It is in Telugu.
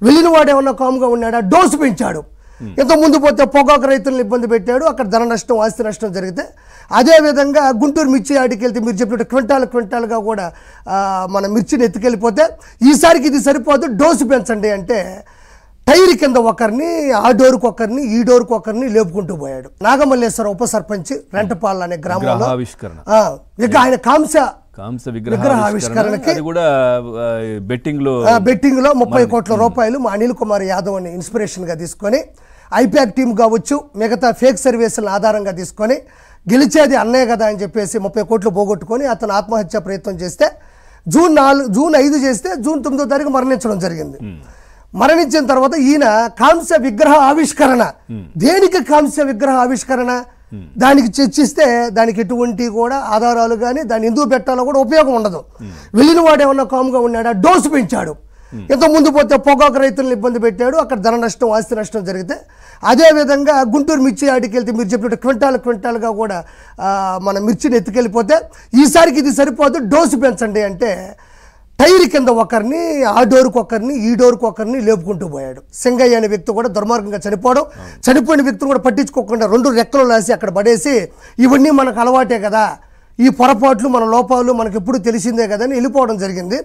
వెళ్ళిన వాడు ఏమన్నా కామ్గా ఉన్నాడా? డోసు పెంచాడు. ఇంత ముందు పోతే పొగాకు రైతులను ఇబ్బంది పెట్టాడు, అక్కడ ధన నష్టం ఆస్తి నష్టం జరిగితే. అదేవిధంగా గుంటూరు మిర్చి ఆడికి వెళ్తే మీరు చెప్పినట్టు క్వింటాలుగా కూడా మన మిర్చిని ఎత్తుకెళ్ళిపోతే ఈసారికి ఇది సరిపోదు, డోసు పెంచండి అంటే టైర్ కింద ఒకరిని, ఆ డోరుకు ఒకరిని, ఈ డోరుకు ఒకరిని లేపుకుంటూ పోయాడు. నాగమల్లేశ్వర ఉప సర్పంచ్ రెంటపాల అనే గ్రామంలో ఇక ఆయన కాంస విగ్రహావిష్కరణకి బెట్టింగ్ లో 30 కోట్ల రూపాయలు మా అనిల్ కుమార్ యాదవ్ అని ఇన్స్పిరేషన్ గా తీసుకొని ఐపాక్ టీమ్ కావచ్చు మిగతా ఫేక్ సర్వీసులను ఆధారంగా తీసుకొని గెలిచేది అన్నే కదా అని చెప్పేసి 30 కోట్లు పోగొట్టుకొని అతను ఆత్మహత్య ప్రయత్నం చేస్తే జూన్ 5 చేస్తే జూన్ 9వ తారీఖు మరణించడం జరిగింది. మరణించిన తర్వాత ఈయన కాంస్య విగ్రహ ఆవిష్కరణ, దేనికి కాంస్య విగ్రహ ఆవిష్కరణ, దానికి చర్చిస్తే దానికి ఎటువంటి కూడా ఆధారాలు కానీ దాన్ని ఎందుకు పెట్టాలో కూడా ఉపయోగం ఉండదు. వెళ్ళిన వాడు ఏమన్నా కామ్గా ఉన్నాడా? డోసు పెంచాడు. ఇంత ముందు పోతే పొగాకు రైతులను ఇబ్బంది పెట్టాడు, అక్కడ ధన నష్టం ఆస్తి నష్టం జరిగితే. అదేవిధంగా గుంటూరు మిర్చి ఆడికి వెళ్తే మీరు చెప్పినట్టు క్వింటాలుగా కూడా మన మిర్చిని ఎత్తుకెళ్ళిపోతే ఈసారికి ఇది సరిపోదు, డోసు పెంచండి అంటే టైర్ కింద ఒకరిని, ఆ డోరుకు ఒకరిని, ఈ డోరుకు ఒకరిని లేపుకుంటూ పోయాడు. సింగయ్య అనే వ్యక్తి కూడా దుర్మార్గంగా చనిపోవడం, చనిపోయిన వ్యక్తిని కూడా పట్టించుకోకుండా 2 రెక్కలు లాసి అక్కడ పడేసి ఇవన్నీ మనకు అలవాటే కదా, ఈ పొరపాట్లు మన లోపాలు మనకు ఎప్పుడు తెలిసిందే కదా అని వెళ్ళిపోవడం జరిగింది.